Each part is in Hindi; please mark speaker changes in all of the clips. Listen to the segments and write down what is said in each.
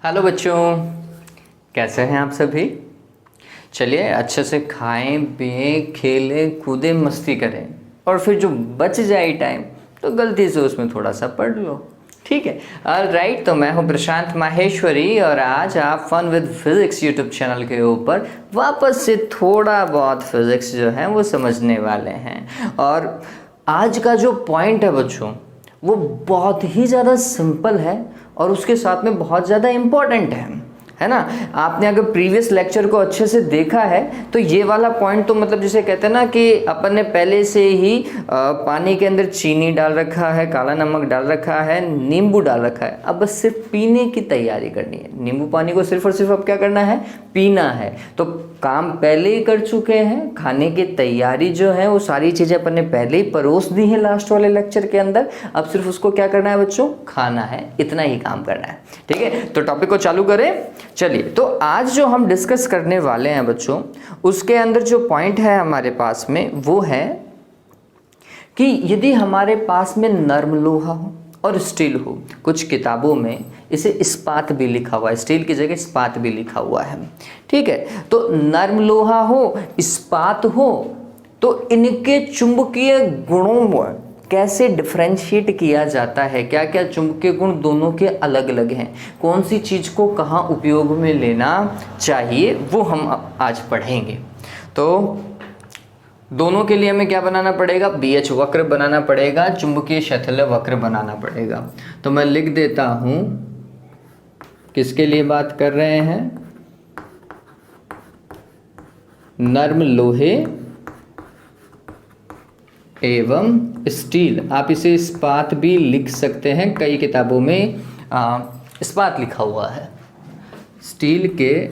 Speaker 1: हेलो बच्चों, कैसे हैं आप सभी। चलिए अच्छे से खाएं पिएं खेलें कूदें मस्ती करें और फिर जो बच जाए टाइम तो गलती से उसमें थोड़ा सा पढ़ लो। ठीक है। राइट, तो मैं हूं प्रशांत माहेश्वरी और आज आप fun with physics YouTube channel के ऊपर वापस से थोड़ा बहुत फिजिक्स जो है वो समझने वाले हैं। और आज का जो पॉइंट है बच्चों वो बहुत ही ज़्यादा सिंपल है और उसके साथ में बहुत ज़्यादा इम्पॉर्टेंट है ना। आपने अगर प्रीवियस लेक्चर को अच्छे से देखा है तो ये वाला पॉइंट तो मतलब जिसे कहते हैं ना कि अपन ने पहले से ही पानी के अंदर चीनी डाल रखा है, काला नमक डाल रखा है, नींबू डाल रखा है। अब बस सिर्फ पीने की तैयारी करनी है। नींबू पानी को सिर्फ और सिर्फ अब क्या करना है, पीना है। तो काम पहले ही कर चुके हैं, खाने की तैयारी जो है वो सारी चीज़ें अपन ने पहले ही परोस दी हैं लास्ट वाले लेक्चर के अंदर। अब सिर्फ उसको क्या करना है बच्चों, खाना है, इतना ही काम करना है। ठीक है, तो टॉपिक को चालू करें। चलिए, तो आज जो हम डिस्कस करने वाले हैं बच्चों उसके अंदर जो पॉइंट है हमारे पास में वो है कि यदि हमारे पास में नर्म लोहा हो और स्टील हो, कुछ किताबों में इसे इस्पात भी लिखा हुआ है, स्टील की जगह इस्पात भी लिखा हुआ है। ठीक है, तो नर्म लोहा हो इस्पात हो तो इनके चुंबकीय गुणों में कैसे डिफ्रेंशिएट किया जाता है, क्या क्या चुंबकीय गुण दोनों के अलग अलग हैं, कौन सी चीज़ को कहाँ उपयोग में लेना चाहिए, वो हम आज पढ़ेंगे। तो दोनों के लिए हमें क्या बनाना पड़ेगा, BH वक्र बनाना पड़ेगा, चुंबकीय शैथिल्य वक्र बनाना पड़ेगा। तो मैं लिख देता हूँ किसके लिए बात कर रहे हैं, नर्म लोहे एवं स्टील। आप इसे इस्पात भी लिख सकते हैं, कई किताबों में इस्पात लिखा हुआ है। स्टील के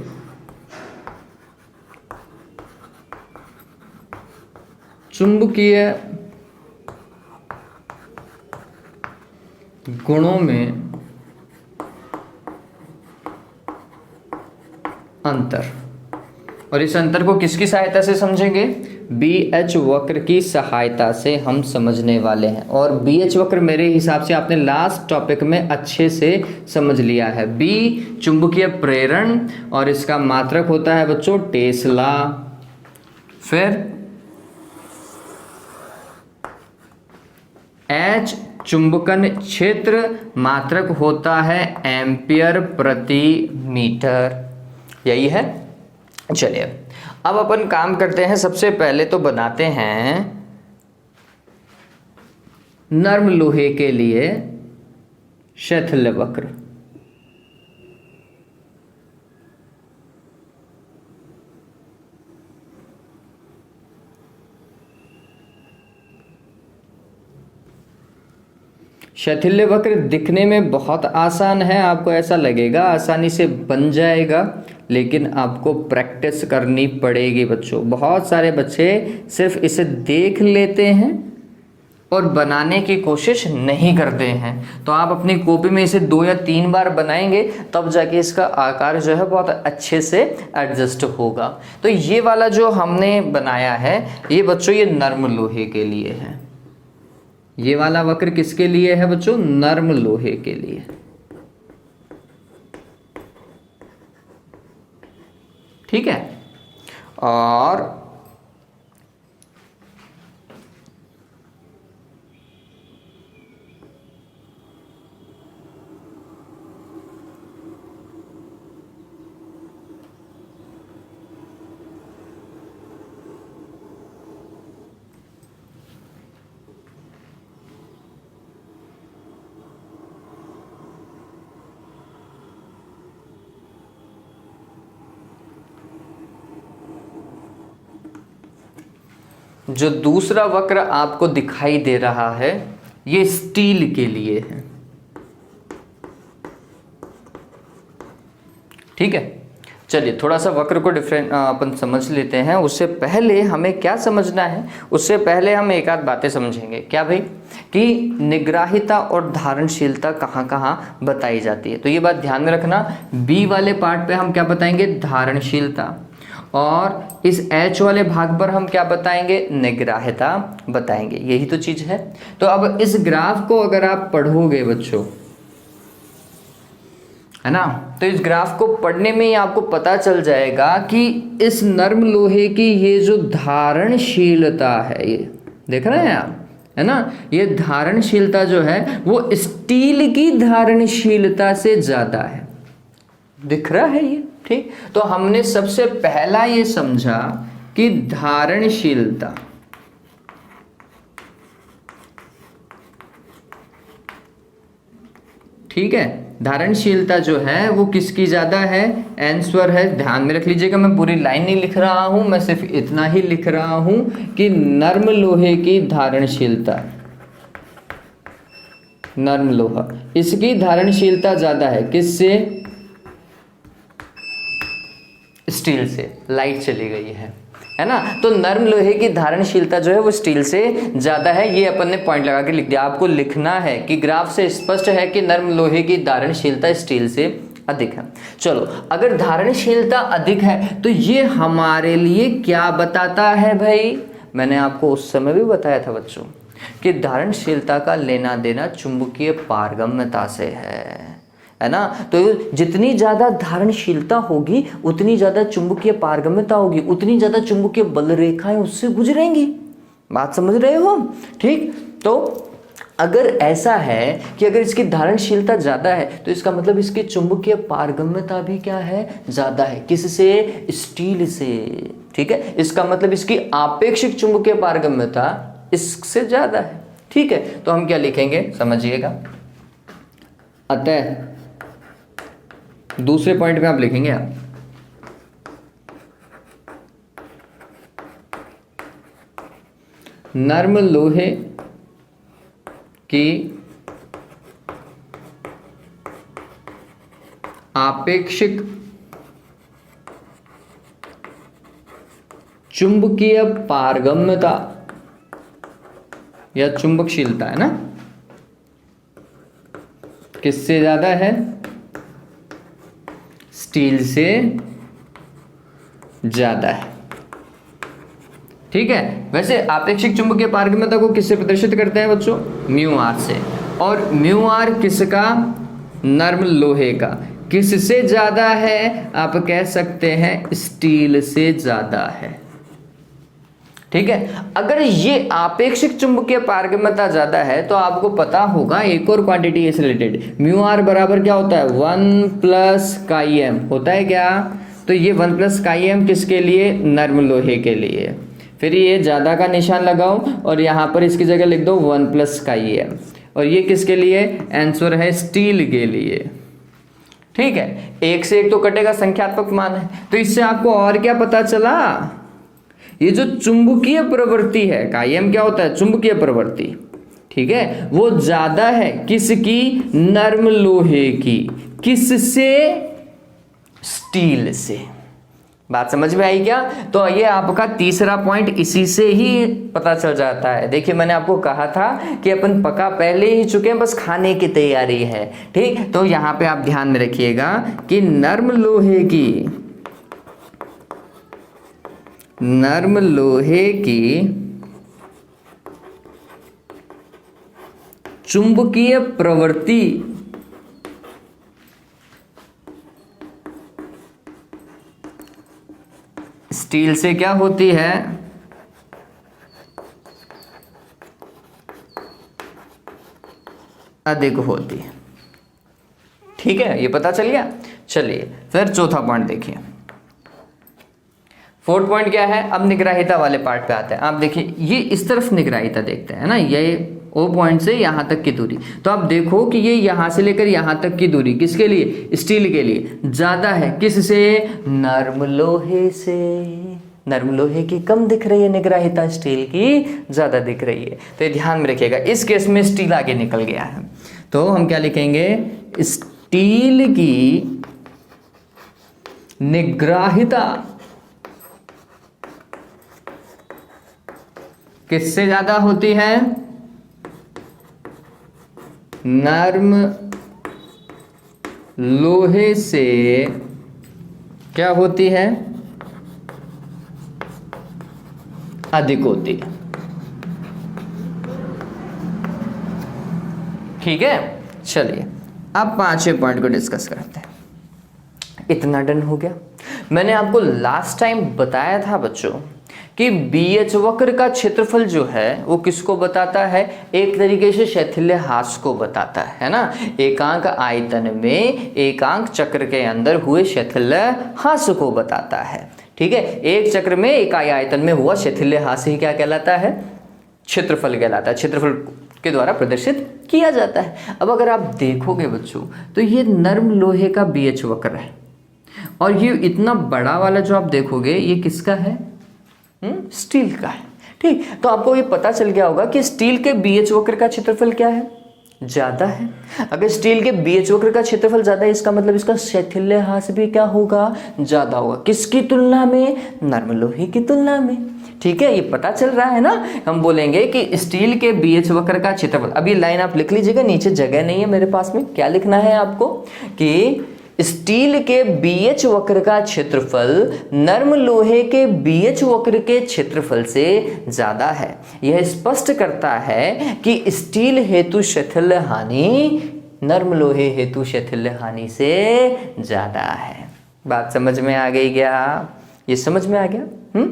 Speaker 1: चुंबकीय गुणों में अंतर, और इस अंतर को किसकी सहायता से समझेंगे, BH वक्र की सहायता से हम समझने वाले हैं। और BH वक्र मेरे हिसाब से आपने लास्ट टॉपिक में अच्छे से समझ लिया है। B चुंबकीय प्रेरण और इसका मात्रक होता है बच्चों टेस्ला। फिर H चुंबकन क्षेत्र, मात्रक होता है एम्पियर प्रति मीटर। यही है। चलिए अब अपन काम करते हैं, सबसे पहले तो बनाते हैं नर्म लोहे के लिए शैथिल्य वक्र। शैथिल्य वक्र दिखने में बहुत आसान है, आपको ऐसा लगेगा आसानी से बन जाएगा, लेकिन आपको प्रैक्टिस करनी पड़ेगी बच्चों। बहुत सारे बच्चे सिर्फ इसे देख लेते हैं और बनाने की कोशिश नहीं करते हैं। तो आप अपनी कॉपी में इसे 2 या 3 बार बनाएंगे तब जाके इसका आकार जो है बहुत अच्छे से एडजस्ट होगा। तो ये वाला जो हमने बनाया है ये बच्चों ये नर्म लोहे के लिए है। ये वाला वक्र किसके लिए है बच्चों, नर्म लोहे के लिए। ठीक है, और जो दूसरा वक्र आपको दिखाई दे रहा है ये स्टील के लिए है। ठीक है, चलिए थोड़ा सा वक्र को डिफरेंट अपन समझ लेते हैं। उससे पहले हमें क्या समझना है, उससे पहले हम एक आध बातें समझेंगे। क्या भाई, कि निग्राहिता और धारणशीलता कहाँ कहाँ बताई जाती है। तो ये बात ध्यान में रखना, बी वाले पार्ट पे हम क्या बताएंगे, धारणशीलता, और इस H वाले भाग पर हम क्या बताएंगे, निग्राहिता बताएंगे। यही तो चीज है। तो अब इस ग्राफ को अगर आप पढ़ोगे बच्चों है ना। तो इस ग्राफ को पढ़ने में ही आपको पता चल जाएगा कि इस नर्म लोहे की ये जो धारणशीलता है, ये देख रहे हैं आप, है ना, ये धारणशीलता जो है वो स्टील की धारणशीलता से ज्यादा है। दिख रहा है ये, ठीक। तो हमने सबसे पहला ये समझा कि धारणशीलता, ठीक है, धारणशीलता जो है वो किसकी ज्यादा है, आंसर है, ध्यान में रख लीजिएगा, मैं पूरी लाइन नहीं लिख रहा हूं, मैं सिर्फ इतना ही लिख रहा हूं कि नर्म लोहे की धारणशीलता, नर्म लोहा, इसकी धारणशीलता ज्यादा है, किससे, स्टील से। लाइट चली गई है ना। तो नर्म लोहे की धारणशीलता जो है वो स्टील से ज्यादा है। ये अपन ने पॉइंट लगा के लिख दिया। आपको लिखना है कि ग्राफ से स्पष्ट है कि नर्म लोहे की धारणशीलता स्टील से अधिक है। चलो, अगर धारणशीलता अधिक है तो ये हमारे लिए क्या बताता है भाई, मैंने आपको उस समय भी बताया था बच्चों कि धारणशीलता का लेना देना चुंबकीय पारगम्यता से है ना। तो जितनी ज़्यादा धारणशीलता होगी उतनी ज़्यादा चुंबकीय पारगम्यता होगी, उतनी ज़्यादा चुंबकीय बल रेखाएं उससे गुजरेंगी। बात समझ रहे हो, ठीक। तो अगर ऐसा है कि अगर इसकी धारणशीलता ज़्यादा है तो इसका मतलब इसकी चुंबकीय पारगम्यता भी क्या है, ज़्यादा है। किससे, स्टील से, ठीक है। इसका मतलब इसकी आपेक्षिक चुंबकीय पारगम्यता इससे ज़्यादा है, ठीक है। तो हम क्या लिखेंगे समझिएगा, अतः दूसरे पॉइंट में आप लिखेंगे आप नर्म लोहे की आपेक्षिक चुंबकीय पारगम्यता या चुंबकशीलता, है ना, किससे ज्यादा है, स्टील से ज्यादा है, ठीक है। वैसे आपेक्षिक चुंबकीय पारगम्यता को किससे प्रदर्शित करते हैं बच्चों, म्यू आर से। और म्यू आर किसका, नर्म लोहे का। किससे ज्यादा है, आप कह सकते हैं स्टील से ज्यादा है, ठीक है। अगर ये आपेक्षिक चुंबकीय पारगम्यता ज्यादा है तो आपको पता होगा एक और क्वांटिटी इससे रिलेटेड, म्यू आर बराबर क्या होता है, 1 प्लस काई एम होता है क्या। तो ये 1 प्लस काई एम किसके लिए, नर्म लोहे के लिए। फिर ये ज्यादा का निशान लगाओ और यहाँ पर इसकी जगह लिख दो 1 प्लस काई एम, और ये किसके लिए, आंसर है स्टील के लिए, ठीक है। एक से एक तो कटेगा, संख्यात्मक मान है। तो इससे आपको और क्या पता चला, ये जो चुंबकीय प्रवृत्ति है, कायम क्या होता है, चुंबकीय प्रवृत्ति, ठीक है, वो ज्यादा है किसकी, नर्म लोहे की। किससे, स्टील से। बात समझ में आई क्या। तो ये आपका तीसरा पॉइंट इसी से ही पता चल जाता है। देखिए मैंने आपको कहा था कि अपन पका पहले ही चुके हैं, बस खाने की तैयारी है, ठीक। तो यहाँ पे आप ध्यान में रखिएगा कि नर्म लोहे की चुंबकीय प्रवृत्ति स्टील से क्या होती है, अधिक होती है, ठीक है। ये पता चल गया। चलिए फिर चौथा पॉइंट देखिए। फोर्थ पॉइंट क्या है, अब निग्राहिता वाले पार्ट पे आते हैं। आप देखिए ये इस तरफ निग्राहिता देखते हैं ना, ये ओ पॉइंट से यहाँ तक की दूरी। तो आप देखो कि ये यहाँ से लेकर यहाँ तक की दूरी किसके लिए, स्टील के लिए ज़्यादा है। किससे, नर्म लोहे से। नर्म लोहे की कम दिख रही है निग्राहिता, स्टील की ज़्यादा दिख रही है। तो ये ध्यान में रखिएगा। इस केस में स्टील आगे निकल गया है, तो हम क्या लिखेंगे, स्टील की निग्राहिता किससे ज़्यादा होती है, नर्म लोहे से क्या होती है, अधिक होती है, ठीक है। चलिए अब पांचवें पॉइंट को डिस्कस करते हैं। इतना डन हो गया। मैंने आपको लास्ट टाइम बताया था बच्चों कि BH वक्र का क्षेत्रफल जो है वो किसको बताता है, एक तरीके से शैथिल्य हास को बताता है ना। एकांक आयतन में एकांक चक्र के अंदर हुए शैथिल्य हास को बताता है। ठीक है, एक चक्र में इकाई आयतन में हुआ शैथिल्य हास ही क्या कहलाता है, क्षेत्रफल कहलाता है। क्षेत्रफल के द्वारा प्रदर्शित किया जाता है। अब अगर आप देखोगे बच्चों तो ये नर्म लोहे का BH वक्र है और ये इतना बड़ा वाला जो आप देखोगे ये किसका है, स्टील का है। ठीक, तो आपको ये पता चल गया होगा कि स्टील के BH वक्र का क्षेत्रफल क्या है, ज्यादा है। अगर स्टील के BH वक्र का क्षेत्रफल ज्यादा है इसका मतलब इसका शैथिल्य हास भी क्या होगा, ज्यादा होगा। किसकी तुलना में, नर्म लोहे की तुलना में। ठीक है, ये पता चल रहा है ना। हम बोलेंगे कि स्टील के BH वक्र का क्षेत्रफल, अब ये लाइन आप लिख लीजिएगा, नीचे जगह नहीं है मेरे पास में। क्या लिखना है आपको कि स्टील के BH वक्र का क्षेत्रफल नर्म लोहे के BH वक्र के क्षेत्रफल से ज्यादा है। यह स्पष्ट करता है कि स्टील हेतु शैथिल्य हानि नर्म लोहे हेतु शैथिल्य हानि से ज्यादा है। बात समझ में आ गई क्या, ये समझ में आ गया,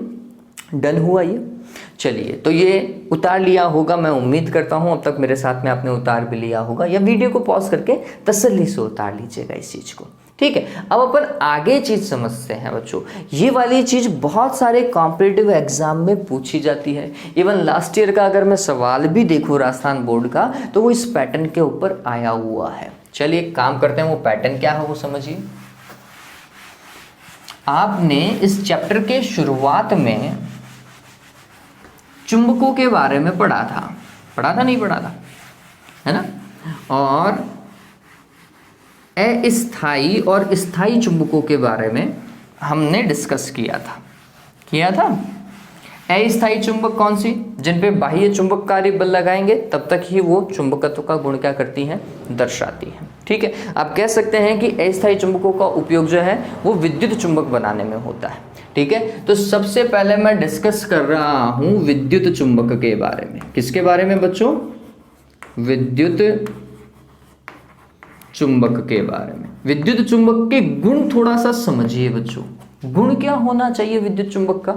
Speaker 1: डन हुआ ये। चलिए, तो ये उतार लिया होगा, मैं उम्मीद करता हूं अब तक मेरे साथ में आपने उतार भी लिया होगा, या वीडियो को पॉज करके तसल्ली से उतार लीजिएगा इस चीज को। ठीक है, अब अपन आगे चीज समझते हैं बच्चों। ये वाली चीज बहुत सारे कॉम्पिटिटिव एग्जाम में पूछी जाती है। इवन लास्ट ईयर का अगर मैं सवाल भी देखूं राजस्थान बोर्ड का तो वो इस पैटर्न के ऊपर आया हुआ है। चलिए एक काम करते हैं, वो पैटर्न क्या है वो समझिए। आपने इस चैप्टर के शुरुआत में चुंबकों के बारे में पढ़ा था नहीं पढ़ा था, है ना। और अस्थायी और स्थायी चुंबकों के बारे में हमने डिस्कस किया था। अस्थायी चुंबक कौन सी, जिन पे बाह्य चुंबककारी बल लगाएंगे तब तक ही वो चुंबकत्व का गुण क्या करती हैं, दर्शाती हैं। ठीक है, आप कह सकते हैं कि अस्थायी चुंबकों का उपयोग जो है वो विद्युत चुंबक बनाने में होता है। ठीक है, तो सबसे पहले मैं डिस्कस कर रहा हूं विद्युत चुंबक के बारे में। किसके बारे में बच्चों, विद्युत चुंबक के बारे में। विद्युत चुंबक के गुण थोड़ा सा समझिए बच्चों। गुण क्या होना चाहिए विद्युत चुंबक का,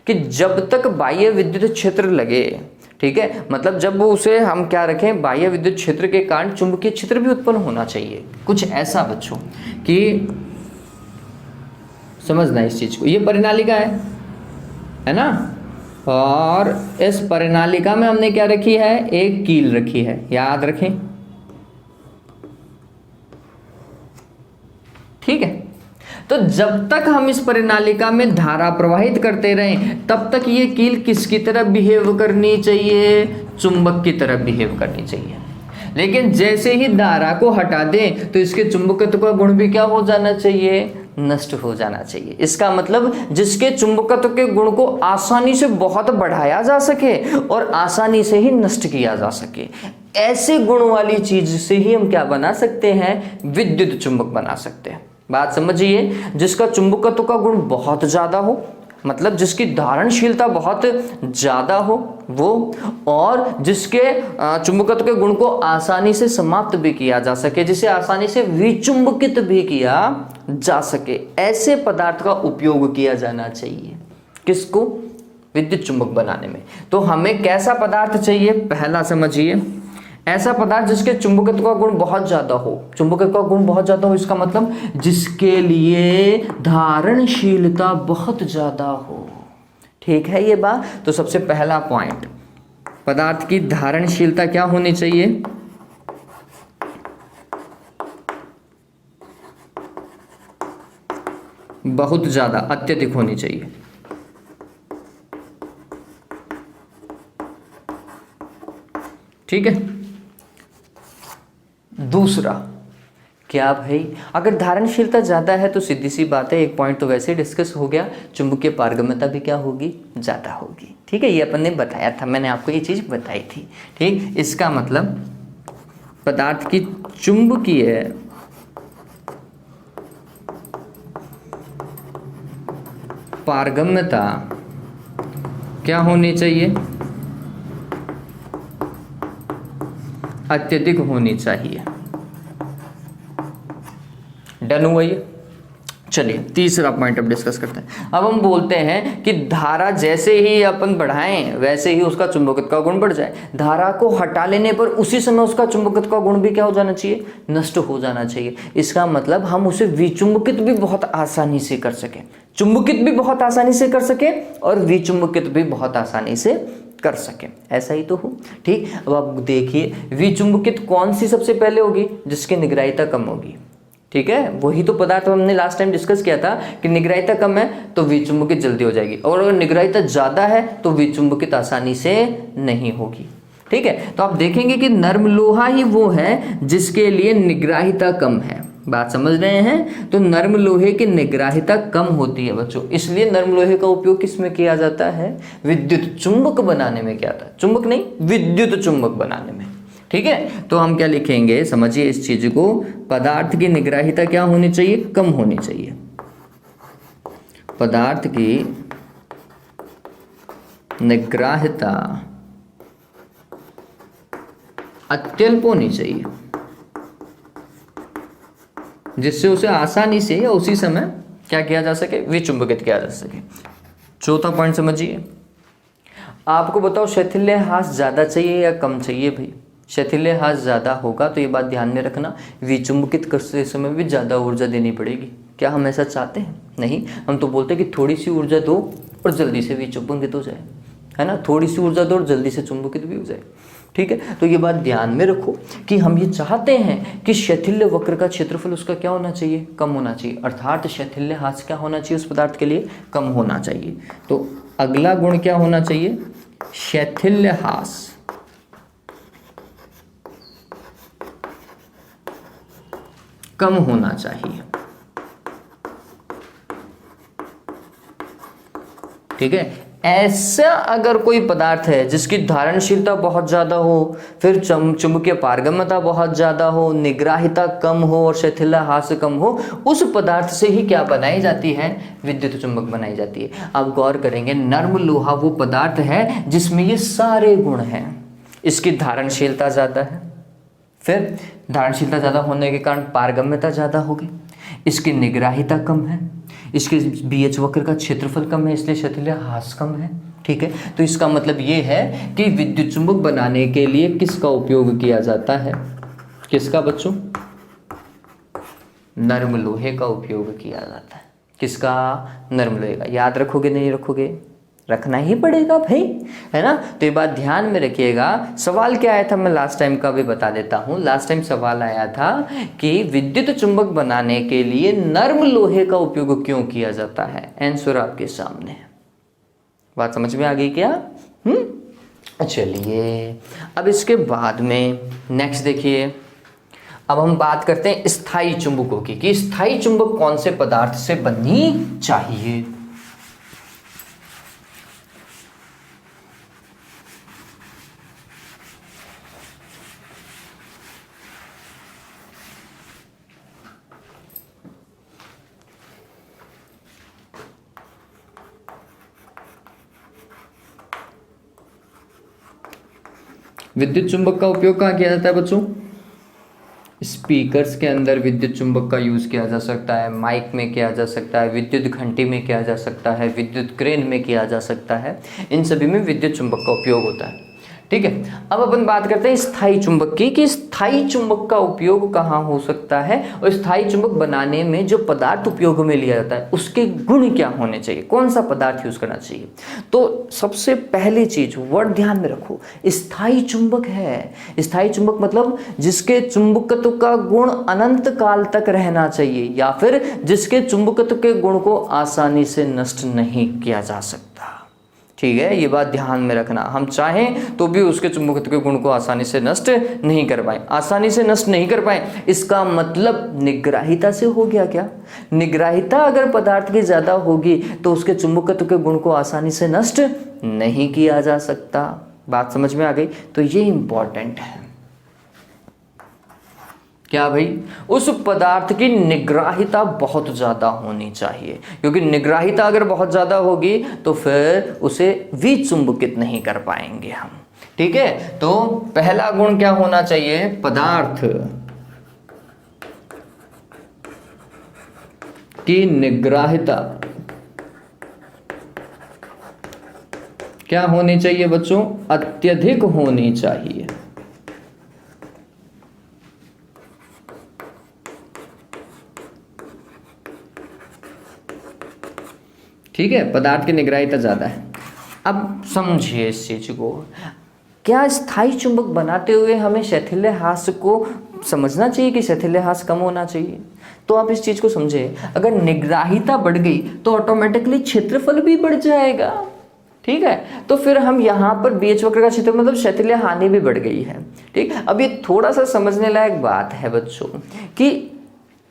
Speaker 1: कि जब तक बाह्य विद्युत क्षेत्र लगे, ठीक है, मतलब जब वो उसे हम क्या रखें, बाह्य विद्युत क्षेत्र के कारण चुंबकीय क्षेत्र भी उत्पन्न होना चाहिए। कुछ ऐसा बच्चों कि समझना इस चीज को। ये परिनालिका है ना, और इस परिनालिका में हमने क्या रखी है, एक कील रखी है, याद रखें। ठीक है, तो जब तक हम इस परिनालिका में धारा प्रवाहित करते रहें तब तक ये कील किसकी तरह बिहेव करनी चाहिए, चुंबक की तरह बिहेव करनी चाहिए। लेकिन जैसे ही धारा को हटा दें तो इसके चुंबकत्व का गुण भी क्या हो जाना चाहिए, नष्ट हो जाना चाहिए। इसका मतलब जिसके चुंबकत्व के गुण को आसानी से बहुत बढ़ाया जा सके और आसानी से ही नष्ट किया जा सके, ऐसे गुण वाली चीज से ही हम क्या बना सकते हैं, विद्युत चुंबक बना सकते हैं। बात समझिए, जिसका चुंबकत्व का गुण बहुत ज्यादा हो, मतलब जिसकी धारणशीलता बहुत ज्यादा हो वो, और जिसके चुंबकत्व के गुण को आसानी से समाप्त भी किया जा सके, जिसे आसानी से विचुंबकित भी किया जा सके, ऐसे पदार्थ का उपयोग किया जाना चाहिए। किसको, विद्युत चुंबक बनाने में। तो हमें कैसा पदार्थ चाहिए, पहला समझिए, ऐसा पदार्थ जिसके चुंबकत्व का गुण बहुत ज्यादा हो। चुंबकत्व का गुण बहुत ज्यादा हो इसका मतलब जिसके लिए धारणशीलता बहुत ज्यादा हो। ठीक है ये बात। तो सबसे पहला पॉइंट, पदार्थ की धारणशीलता क्या होनी चाहिए, बहुत ज्यादा, अत्यधिक होनी चाहिए। ठीक है, दूसरा क्या भाई, अगर धारणशीलता ज्यादा है तो सीधी सी बात है, एक पॉइंट तो वैसे ही डिस्कस हो गया, चुंबकीय पारगम्यता भी क्या होगी, ज्यादा होगी। ठीक है, ये अपन ने बताया था, मैंने आपको ये चीज बताई थी। ठीक, इसका मतलब पदार्थ की चुंबकीय पारगम्यता क्या होनी चाहिए, अत्यधिक होनी चाहिए। डन हुआ ये। चलिए तीसरा पॉइंट अब डिस्कस करते हैं। अब हम बोलते हैं कि धारा जैसे ही अपन बढ़ाएं वैसे ही उसका चुंबकत्व का गुण बढ़ जाए। धारा को हटा लेने पर उसी समय उसका चुंबकत्व का गुण भी क्या हो जाना चाहिए, नष्ट हो जाना चाहिए। इसका मतलब हम उसे विचुंबकित भी बहुत आसानी से कर सकें, चुंबकित भी बहुत आसानी से कर सके और विचुंबकित भी बहुत आसानी से कर सके, ऐसा ही तो हो। ठीक, अब आप देखिए विचुंबकित कौन सी सबसे पहले होगी, जिसकी निग्राहिता कम होगी। ठीक है, वही तो पदार्थ हमने लास्ट टाइम डिस्कस किया था कि निग्राहिता कम है तो विचुंबकित जल्दी हो जाएगी, और अगर निग्राहिता ज्यादा है तो विचुंबकित आसानी से नहीं होगी। ठीक है, तो आप देखेंगे कि नर्म लोहा ही वो है जिसके लिए निग्राहिता कम है। बात समझ रहे हैं? तो नर्म लोहे की निग्राहिता कम होती है बच्चों, इसलिए नर्म लोहे का उपयोग किसमें किया जाता है, विद्युत चुंबक बनाने में किया जाता है, चुंबक नहीं विद्युत चुंबक बनाने में। ठीक है, तो हम क्या लिखेंगे, समझिए इस चीज को, पदार्थ की निग्राहिता क्या होनी चाहिए, कम होनी चाहिए। पदार्थ की निग्राहिता अत्यल्प होनी चाहिए, जिससे उसे आसानी से या उसी समय क्या किया जा सके, विचुंबकित किया जा सके। चौथा पॉइंट समझिए, आपको बताओ शैथिल्य ह्रास ज्यादा चाहिए या कम चाहिए भाई। शैथिल्य ह्रास ज्यादा होगा तो ये बात ध्यान में रखना, विचुंबकित करते समय भी ज्यादा ऊर्जा देनी पड़ेगी। क्या हम ऐसा चाहते हैं? नहीं, हम तो बोलते हैं कि थोड़ी सी ऊर्जा दो और जल्दी से विचुंबकित हो जाए, है ना, थोड़ी सी ऊर्जा दो और जल्दी से चुंबकित भी हो जाए। ठीक है, तो ये बात ध्यान में रखो कि हम ये चाहते हैं कि शैथिल्य वक्र का क्षेत्रफल उसका क्या होना चाहिए, कम होना चाहिए, अर्थात शैथिल्य ह्रास क्या होना चाहिए उस पदार्थ के लिए, कम होना चाहिए। तो अगला गुण क्या होना चाहिए, शैथिल्य ह्रास कम होना चाहिए। ठीक है, ऐसा अगर कोई पदार्थ है जिसकी धारणशीलता बहुत ज्यादा हो, फिर चुंबकीय पारगम्यता बहुत ज्यादा हो, निग्राहिता कम हो और शैथिल्य ह्रास कम हो, उस पदार्थ से ही क्या बनाई जाती है, विद्युत चुंबक बनाई जाती है। अब गौर करेंगे, नर्म लोहा वो पदार्थ है जिसमें ये सारे गुण हैं। इसकी धारणशीलता ज्यादा है, फिर धारणशीलता ज़्यादा होने के कारण पारगम्यता ज़्यादा होगी, इसकी निग्राहिता कम है, इसके बीएच वक्र का क्षेत्रफल कम है, इसलिए शैथिल्य ह्रास कम है। ठीक है, तो इसका मतलब ये है कि विद्युत चुंबक बनाने के लिए किसका उपयोग किया जाता है, किसका बच्चों, नर्म लोहे का उपयोग किया जाता है। किसका, नर्म लोहे का। याद रखोगे नहीं रखोगे, रखना ही पड़ेगा भाई, है ना। तो ये बात ध्यान में रखिएगा। सवाल क्या आया था, मैं लास्ट टाइम का भी बता देता हूँ। लास्ट टाइम सवाल आया था कि विद्युत चुंबक बनाने के लिए नर्म लोहे का उपयोग क्यों किया जाता है। आंसर आपके सामने है, बात समझ में आ गई क्या? चलिए अब इसके बाद में नेक्स्ट देखिए, अब हम बात करते हैं स्थायी चुंबकों की, कि स्थायी चुंबक कौन से पदार्थ से बननी चाहिए। विद्युत चुंबक का उपयोग कहाँ किया जाता है बच्चों, स्पीकर्स के अंदर विद्युत चुंबक का यूज किया जा सकता है, माइक में किया जा सकता है, विद्युत घंटी में किया जा सकता है, विद्युत क्रेन में किया जा सकता है, इन सभी में विद्युत चुंबक का उपयोग होता है। ठीक है, अब अपन बात करते हैं स्थायी चुंबक की, कि स्थायी चुंबक का उपयोग कहाँ हो सकता है और स्थायी चुंबक बनाने में जो पदार्थ उपयोग में लिया जाता है उसके गुण क्या होने चाहिए, कौन सा पदार्थ यूज करना चाहिए। तो सबसे पहली चीज वर्ड ध्यान में रखो, स्थायी चुंबक है। स्थायी चुंबक मतलब जिसके चुंबकत्व का गुण अनंत काल तक रहना चाहिए, या फिर जिसके चुंबकत्व के गुण को आसानी से नष्ट नहीं किया जा सकता। ठीक है, ये बात ध्यान में रखना, हम चाहें तो भी उसके चुंबकत्व के गुण को आसानी से नष्ट नहीं कर पाए। आसानी से नष्ट नहीं कर पाए इसका मतलब निग्राहिता से हो गया क्या, निग्राहिता अगर पदार्थ की ज्यादा होगी तो उसके चुंबकत्व के गुण को आसानी से नष्ट नहीं किया जा सकता। बात समझ में आ गई? तो ये इंपॉर्टेंट है क्या भाई, उस पदार्थ की निग्राहिता बहुत ज्यादा होनी चाहिए, क्योंकि निग्राहिता अगर बहुत ज्यादा होगी तो फिर उसे विचुंबकित नहीं कर पाएंगे हम। ठीक है, तो पहला गुण क्या होना चाहिए, पदार्थ की निग्राहिता क्या होनी चाहिए बच्चों? अत्यधिक होनी चाहिए। ठीक है, पदार्थ की निग्राहिता ज्यादा है। अब समझिए इस चीज को, क्या स्थायी चुंबक बनाते हुए हमें शैथिल्य हास को समझना चाहिए कि शैथिल्य हास कम होना चाहिए? तो आप इस चीज को समझे, अगर निग्राहिता बढ़ गई तो ऑटोमेटिकली क्षेत्रफल भी बढ़ जाएगा। ठीक है, तो फिर हम यहाँ पर बीएच वक्र का क्षेत्र मतलब शैथिल्य हानि भी बढ़ गई है। ठीक, अब ये थोड़ा सा समझने लायक बात है बच्चों कि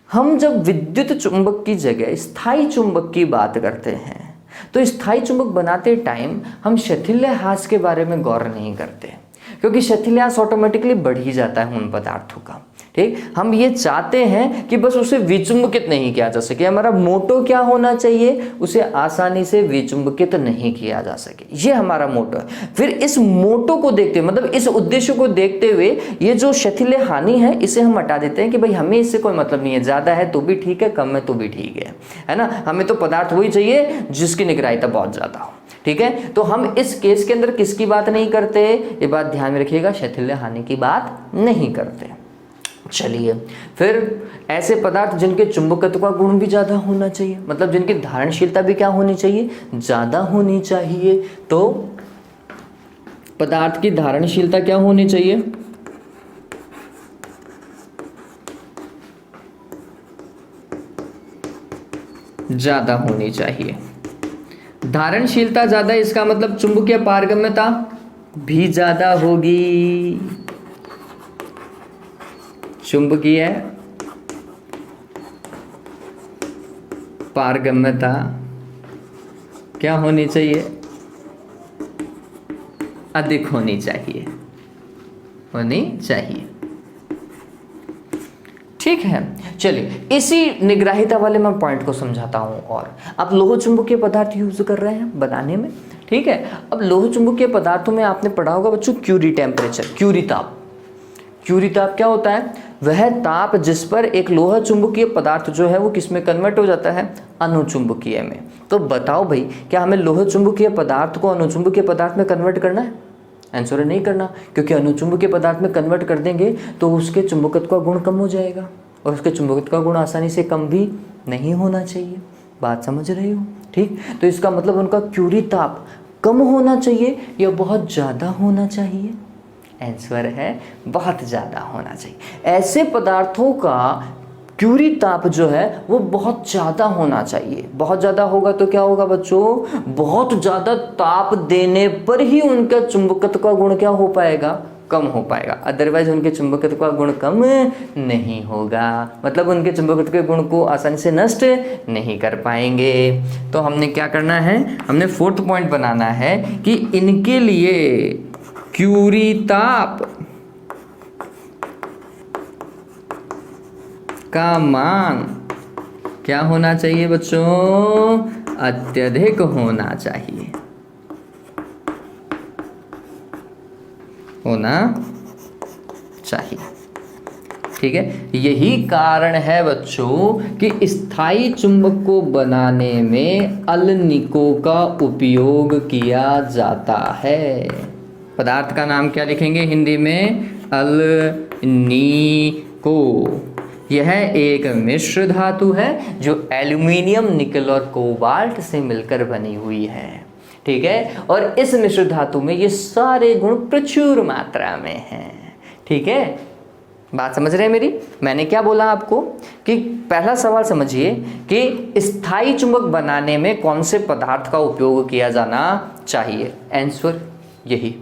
Speaker 1: हम जब विद्युत चुंबक की जगह स्थायी चुंबक की बात करते हैं तो स्थायी चुंबक बनाते टाइम हम शैथिल्य हास के बारे में गौर नहीं करते, क्योंकि शैथिल्य हास ऑटोमेटिकली बढ़ ही जाता है उन पदार्थों का। ठीक, हम ये चाहते हैं कि बस उसे विचुंबकित नहीं किया जा सके। हमारा मोटो क्या होना चाहिए? उसे आसानी से विचुंबकित नहीं किया जा सके, ये हमारा मोटो है। फिर इस मोटो को देखते हुए मतलब इस उद्देश्य को देखते हुए ये जो शैथिल्य हानि है इसे हम हटा देते हैं कि भाई हमें इससे कोई मतलब नहीं है, ज्यादा है तो भी ठीक है, कम है तो भी ठीक है ना। हमें तो पदार्थ वही चाहिए जिसकी निग्राहिता बहुत ज्यादा हो। ठीक है, तो हम इस केस के अंदर किसकी बात नहीं करते? ये बात ध्यान में रखिएगा, शैथिल्य हानि की बात नहीं करते। चलिए, फिर ऐसे पदार्थ जिनके चुंबकत्व का गुण भी ज़्यादा होना चाहिए, मतलब जिनकी धारणशीलता भी क्या होनी चाहिए? ज़्यादा होनी चाहिए। तो पदार्थ की धारणशीलता क्या होनी चाहिए? ज़्यादा होनी चाहिए। धारणशीलता ज़्यादा, इसका मतलब चुंबकीय पारगम्यता भी ज़्यादा होगी। चुंबकीय पारगम्यता क्या होनी चाहिए? अधिक होनी चाहिए, होनी चाहिए। ठीक है, चलिए इसी निग्राहिता वाले मैं पॉइंट को समझाता हूं। और आप लोह चुंबकीय पदार्थ यूज कर रहे हैं बनाने में। ठीक है, अब लोह चुंबकीय पदार्थों में आपने पढ़ा होगा बच्चों क्यूरी टेम्परेचर, क्यूरी ताप। क्यूरी ताप क्या होता है? वह ताप जिस पर एक लोहा चुंबकीय पदार्थ जो है वो किस में कन्वर्ट हो जाता है? अनुचुंबकीय में। तो बताओ भाई, क्या हमें लोहा चुंबकीय पदार्थ को अनुचुंबकीय पदार्थ में कन्वर्ट करना है? आंसर है नहीं करना, क्योंकि अनुचुंबकीय पदार्थ में कन्वर्ट कर देंगे तो उसके चुंबकत्व का गुण कम हो जाएगा, और उसके चुंबकत्व का गुण आसानी से कम भी नहीं होना चाहिए। बात समझ रहे हो? ठीक, तो इसका मतलब उनका क्यूरी ताप कम होना चाहिए या बहुत ज़्यादा होना चाहिए? आंसर है बहुत ज़्यादा होना चाहिए। ऐसे पदार्थों का क्यूरी ताप जो है वो बहुत ज़्यादा होना चाहिए। बहुत ज़्यादा होगा तो क्या होगा बच्चों? बहुत ज़्यादा ताप देने पर ही उनका चुंबकत्व का गुण क्या हो पाएगा? कम हो पाएगा। अदरवाइज उनके चुंबकत्व का गुण कम नहीं होगा, मतलब उनके चुंबकत्व के गुण को आसानी से नष्ट नहीं कर पाएंगे। तो हमने क्या करना है? हमने फोर्थ पॉइंट बनाना है कि इनके लिए क्यूरी ताप का मान क्या होना चाहिए बच्चों? अत्यधिक होना चाहिए, होना चाहिए। ठीक है, यही कारण है बच्चों कि स्थायी चुंबक को बनाने में अलनिको का उपयोग किया जाता है। पदार्थ का नाम क्या लिखेंगे हिंदी में? अलनीको। यह एक मिश्र धातु है जो एल्यूमिनियम, निकल और कोबाल्ट से मिलकर बनी हुई है। ठीक है, और इस मिश्र धातु में ये सारे गुण प्रचुर मात्रा में हैं। ठीक है, बात समझ रहे हैं मेरी? मैंने क्या बोला आपको कि पहला सवाल समझिए कि स्थायी चुंबक बनाने में कौन से पदार्थ का उपयोग किया जाना चाहिए? आंसर यही।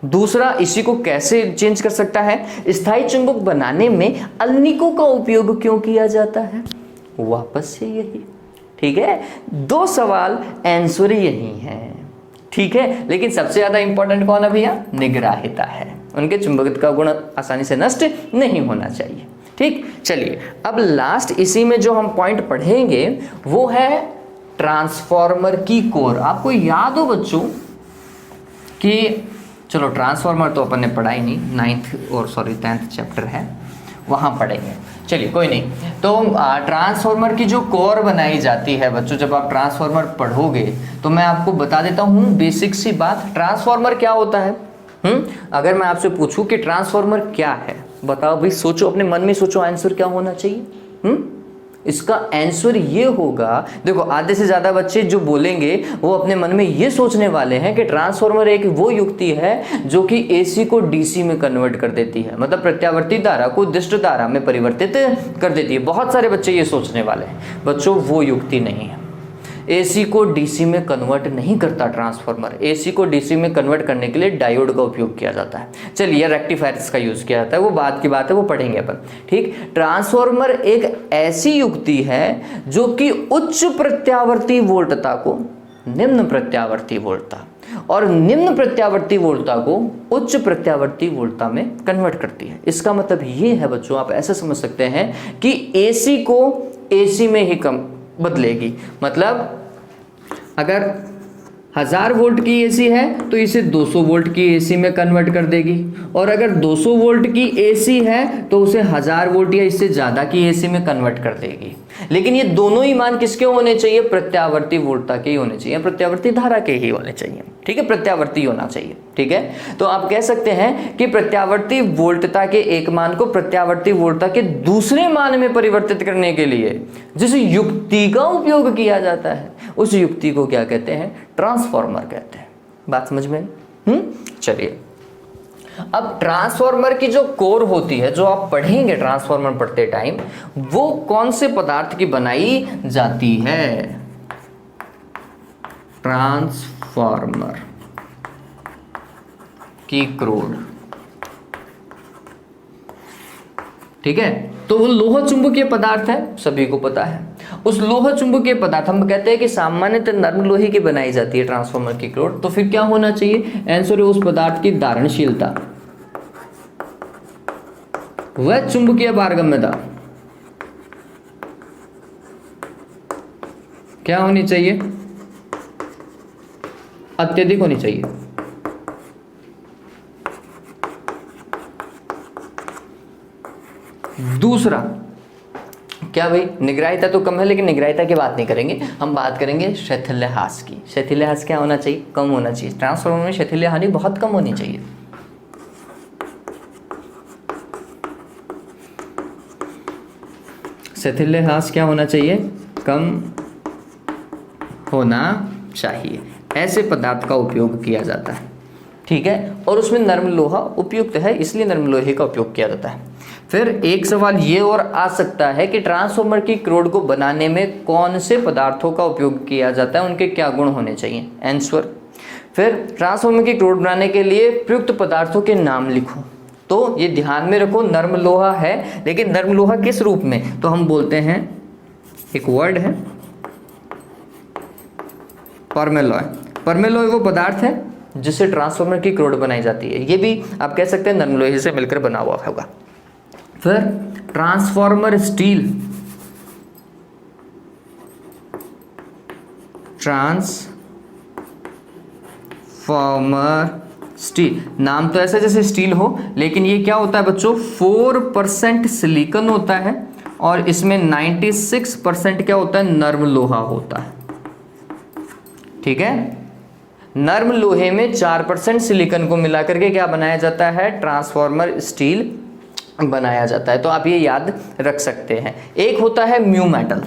Speaker 1: दूसरा, इसी को कैसे चेंज कर सकता है? स्थायी चुंबक बनाने में अलनिको का उपयोग क्यों किया जाता है? वापस से यही। ठीक है, दो सवाल, आंसर यही है। ठीक है, लेकिन सबसे ज्यादा इंपॉर्टेंट कौन है भैया? निग्राहिता है। उनके चुंबकत्व का गुण आसानी से नष्ट नहीं होना चाहिए। ठीक, चलिए अब लास्ट इसी में जो हम पॉइंट पढ़ेंगे वो है ट्रांसफॉर्मर की कोर। आपको याद हो बच्चों कि चलो ट्रांसफॉर्मर तो अपन ने पढ़ा ही नहीं, 10th चैप्टर है वहाँ पढ़ेंगे। चलिए कोई नहीं। तो ट्रांसफार्मर की जो कोर बनाई जाती है बच्चों, जब आप ट्रांसफार्मर पढ़ोगे तो मैं आपको बता देता हूँ बेसिक सी बात, ट्रांसफार्मर क्या होता है। अगर मैं आपसे पूछूं कि ट्रांसफार्मर क्या है, बताओ भाई, सोचो, अपने मन में सोचो आंसर क्या होना चाहिए। इसका आंसर ये होगा, देखो आधे से ज़्यादा बच्चे जो बोलेंगे वो अपने मन में ये सोचने वाले हैं कि ट्रांसफार्मर एक वो युक्ति है जो कि एसी को डीसी में कन्वर्ट कर देती है, मतलब प्रत्यावर्ती धारा को दिष्ट धारा में परिवर्तित कर देती है। बहुत सारे बच्चे ये सोचने वाले हैं। बच्चों वो युक्ति नहीं है, एसी को डीसी में कन्वर्ट नहीं करता ट्रांसफार्मर। एसी को डीसी में कन्वर्ट करने के लिए डायोड का उपयोग किया जाता है। चलिए रेक्टिफायर्स का यूज किया जाता है, वो बाद की बात है, वो पढ़ेंगे अपन। ठीक, ट्रांसफार्मर एक ऐसी युक्ति है जो कि उच्च प्रत्यावर्ती वोल्टता को निम्न प्रत्यावर्ती वोल्टता और निम्न प्रत्यावर्ती वोल्टता को उच्च प्रत्यावर्ती वोल्टता में कन्वर्ट करती है। इसका मतलब ये है बच्चों, आप ऐसे समझ सकते हैं कि एसी को एसी में ही कम बदलेगी। मतलब अगर 1000 वोल्ट की एसी है तो इसे 200 वोल्ट की एसी में कन्वर्ट कर देगी, और अगर 200 वोल्ट की एसी है तो उसे 1000 वोल्ट या इससे ज़्यादा की एसी में कन्वर्ट कर देगी। लेकिन ये दोनों ही मान किसके होने चाहिए? प्रत्यावर्ती वोल्टता के ही होने चाहिए, प्रत्यावर्ती धारा के ही होने चाहिए। ठीक है, प्रत्यावर्ती होना चाहिए। ठीक है, तो आप कह सकते हैं कि प्रत्यावर्ती वोल्टता के एक मान को प्रत्यावर्ती वोल्टता के दूसरे मान में परिवर्तित करने के लिए जिस युक्ति का उपयोग किया जाता है उस युक्ति को क्या कहते हैं? ट्रांसफार्मर कहते हैं। बात समझ में? चलिए, अब ट्रांसफार्मर की जो कोर होती है, जो आप पढ़ेंगे ट्रांसफार्मर पढ़ते टाइम, वो कौन से पदार्थ की बनाई जाती है? ट्रांसफार्मर की क्रोड। ठीक है, तो वो लोह चुंबकीय पदार्थ है, सभी को पता है। उस लोह चुंबकीय पदार्थ, हम कहते हैं कि सामान्यतः नर्म लोहे की बनाई जाती है ट्रांसफार्मर की क्रोड। तो फिर क्या होना चाहिए? आंसर है उस पदार्थ की धारणशीलता व चुंबकीय पारगम्यता क्या होनी चाहिए? अत्यधिक होनी चाहिए। दूसरा क्या भाई? निग्राहिता तो कम है, लेकिन निग्राहिता की बात नहीं करेंगे, हम बात करेंगे शैथिल्यहास की। शैथिल्यहास क्या होना चाहिए? कम होना चाहिए। ट्रांसफार्मर में शैथिल्य हानि बहुत कम होनी चाहिए। शैथिल्यहास क्या होना चाहिए? कम होना चाहिए। ऐसे पदार्थ का उपयोग किया जाता है। ठीक है, और उसमें नर्म लोहा उपयुक्त है, इसलिए नर्म लोहे का उपयोग किया जाता है। फिर एक सवाल ये और आ सकता है कि ट्रांसफार्मर की क्रोड को बनाने में कौन से पदार्थों का उपयोग किया जाता है, उनके क्या गुण होने चाहिए? आंसर। फिर ट्रांसफार्मर की क्रोड बनाने के लिए प्रयुक्त पदार्थों के नाम लिखो। तो ये ध्यान में रखो, नर्म लोहा है, लेकिन नर्म लोहा किस रूप में? तो हम बोलते हैं, एक वर्ड है परमेलॉय। परमेलॉय वो पदार्थ है जिससे ट्रांसफार्मर की क्रोड बनाई जाती है। ये भी आप कह सकते हैं नर्म लोहे से मिलकर बना हुआ होगा। फिर ट्रांसफार्मर स्टील, ट्रांसफार्मर स्टील, नाम तो ऐसा जैसे स्टील हो, लेकिन ये क्या होता है बच्चों? 4% सिलिकॉन होता है और इसमें 96% क्या होता है? नर्म लोहा होता है। ठीक है, नर्म लोहे में 4% सिलिकॉन को मिलाकर के क्या बनाया जाता है? ट्रांसफार्मर स्टील बनाया जाता है। तो आप ये याद रख सकते हैं। एक होता है म्यू मेटल।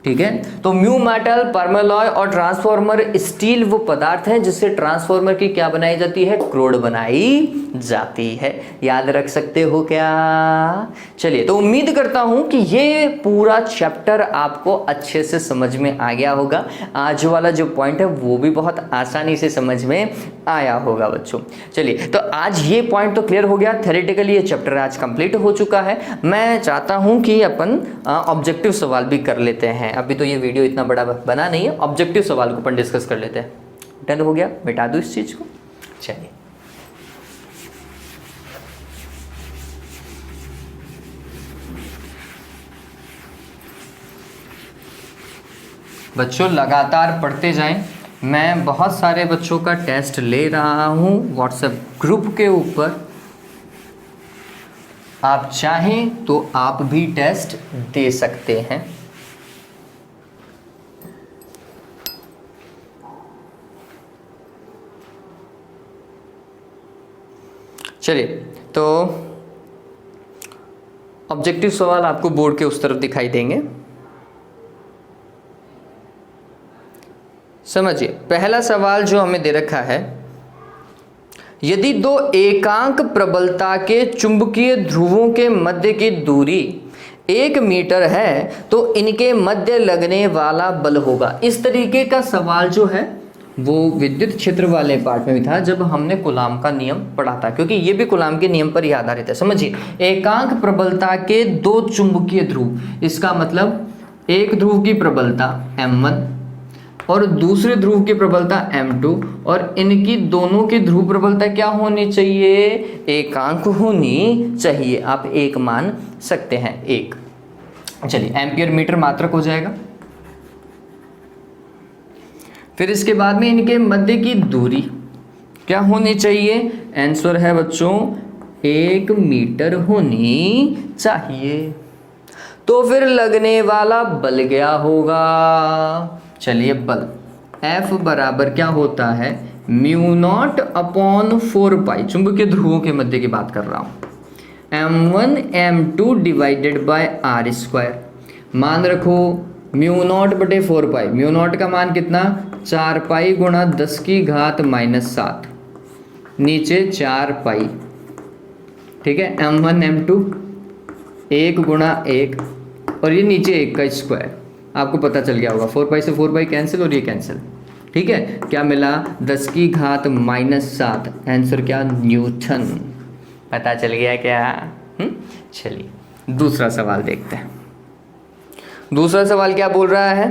Speaker 1: ठीक है, तो म्यू मेटल, परमेलॉय और ट्रांसफार्मर स्टील वो पदार्थ हैं जिससे ट्रांसफार्मर की क्या बनाई जाती है? क्रोड बनाई जाती है। याद रख सकते हो क्या? चलिए, तो उम्मीद करता हूं कि ये पूरा चैप्टर आपको अच्छे से समझ में आ गया होगा। आज वाला जो पॉइंट है वो भी बहुत आसानी से समझ में आया होगा बच्चों। चलिए, तो आज ये पॉइंट तो क्लियर हो गया। थ्योरेटिकली ये चैप्टर आज कंप्लीट हो चुका है। मैं चाहता हूं कि अपन ऑब्जेक्टिव सवाल भी कर लेते हैं। अभी तो ये वीडियो इतना बड़ा बना नहीं है, ऑब्जेक्टिव सवाल को अपन डिस्कस कर लेते हैं। डन हो गया? मिटा दूं इस चीज को? चलिए, बच्चों लगातार पढ़ते जाएं। मैं बहुत सारे बच्चों का टेस्ट ले रहा हूं व्हाट्सएप ग्रुप के ऊपर। आप चाहें तो आप भी टेस्ट दे सकते हैं। चलिए, तो ऑब्जेक्टिव सवाल आपको बोर्ड के उस तरफ दिखाई देंगे। समझिए, पहला सवाल जो हमें दे रखा है, यदि दो एकांक प्रबलता के चुंबकीय ध्रुवों के मध्य की दूरी 1 मीटर है तो इनके मध्य लगने वाला बल होगा। इस तरीके का सवाल जो है वो विद्युत क्षेत्र वाले पार्ट में भी था जब हमने कूलाम का नियम पढ़ा था, क्योंकि ये भी कूलाम के नियम पर ही आधारित है। समझिए, एकांक प्रबलता के दो चुंबकीय ध्रुव, इसका मतलब एक ध्रुव की प्रबलता m1 और दूसरे ध्रुव की प्रबलता m2, और इनकी दोनों की ध्रुव प्रबलता क्या होनी चाहिए? एकांक होनी चाहिए। आप एक मान सकते हैं, एक। चलिए, एम्पियर मीटर मात्रक हो जाएगा। फिर इसके बाद में इनके मध्य की दूरी क्या होनी चाहिए? आंसर है बच्चों 1 मीटर होनी चाहिए। तो फिर लगने वाला बल क्या होगा? चलिए, बल F बराबर क्या होता है? μ0 अपॉन 4 पाई, चुंबकीय ध्रुवों के मध्य की बात कर रहा हूं, m1 m2 divided by r square. मान रखो μ0 बटे 4 पाई, μ0 का मान कितना? 4 पाई गुणा 10 की घात -7, नीचे 4 पाई, ठीक है। m1 m2 1 गुणा 1, और ये नीचे 1 का स्क्वायर। आपको पता चल गया होगा, 4 पाई से 4 पाई कैंसिल और ये कैंसिल, ठीक है। क्या मिला? 10 की घात -7। आंसर क्या? न्यूटन। पता चल गया क्या? चलिए दूसरा सवाल देखते हैं। दूसरा सवाल क्या बोल रहा है?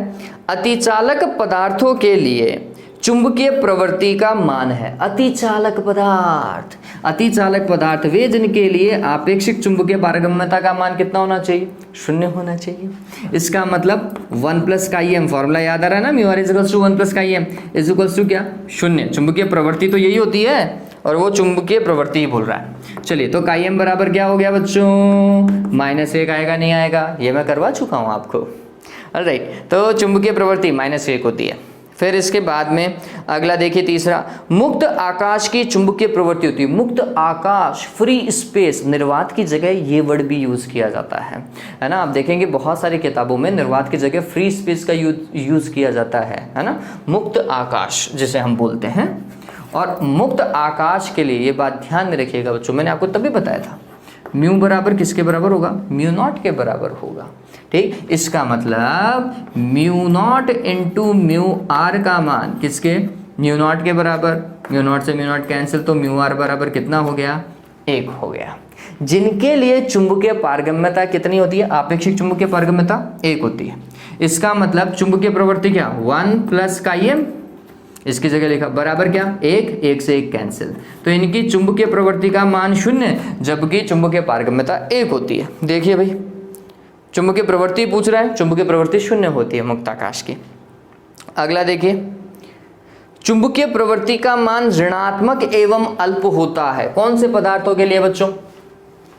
Speaker 1: अतिचालक पदार्थों के लिए चुंबकीय प्रवृत्ति का मान है। अतिचालक पदार्थ, अतिचालक पदार्थ वे जिनके लिए आपेक्षिक चुंबकीय पारगम्यता का मान कितना होना चाहिए? 0 होना चाहिए। इसका मतलब 1 प्लस का ई एम, फॉर्मूला याद आ रहा है ना, म्यू आर इज 1 प्लस का E M is equals to क्या? 0। चुंबकीय प्रवृत्ति तो यही होती है, और वो चुंबकीय प्रवृत्ति ही बोल रहा है। चलिए, तो का ई एम बराबर क्या हो गया बच्चों? -1 आएगा, नहीं आएगा? ये मैं करवा चुका हूँ आपको। ऑलराइट, तो चुंबकीय प्रवृत्ति -1 होती है। फिर इसके बाद में अगला देखिए, तीसरा, मुक्त आकाश की चुंबकीय प्रवृत्ति होती है। मुक्त आकाश, फ्री स्पेस, निर्वात की जगह ये वर्ड भी यूज किया जाता है ना। आप देखेंगे बहुत सारी किताबों में निर्वात की जगह फ्री स्पेस का यूज किया जाता है ना। मुक्त आकाश जिसे हम बोलते हैं। और मुक्त आकाश के लिए ये बात ध्यान में रखिएगा बच्चों, मैंने आपको तभी बताया था, म्यू बराबर किसके बराबर होगा? μ0 के बराबर होगा, ठीक। इसका मतलब μ0 इंटू म्यू आर का मान किसके? μ0 के बराबर। μ0 से μ0 कैंसिल, तो म्यू आर बराबर कितना हो गया? 1 हो गया। जिनके लिए चुंबकीय पारगम्यता कितनी होती है? आपेक्षिक चुंबकीय पारगम्यता 1 होती है। इसका मतलब चुंबकीय प्रवृत्ति क्या? 1 प्लस का ई एम, इसकी जगह लिखा बराबर क्या? 1 से 1 कैंसिल, तो इनकी चुंबकीय प्रवृत्ति का मान 0, जबकि चुंबकीय पारगम्यता 1 होती है। देखिए भाई, चुंबकीय प्रवृत्ति पूछ रहा है, चुंबकीय प्रवृत्ति 0 होती है मुक्त आकाश की। अगला देखिए, चुंबकीय प्रवृत्ति का मान ऋणात्मक एवं अल्प होता है। कौन से पदार्थों के लिए बच्चों?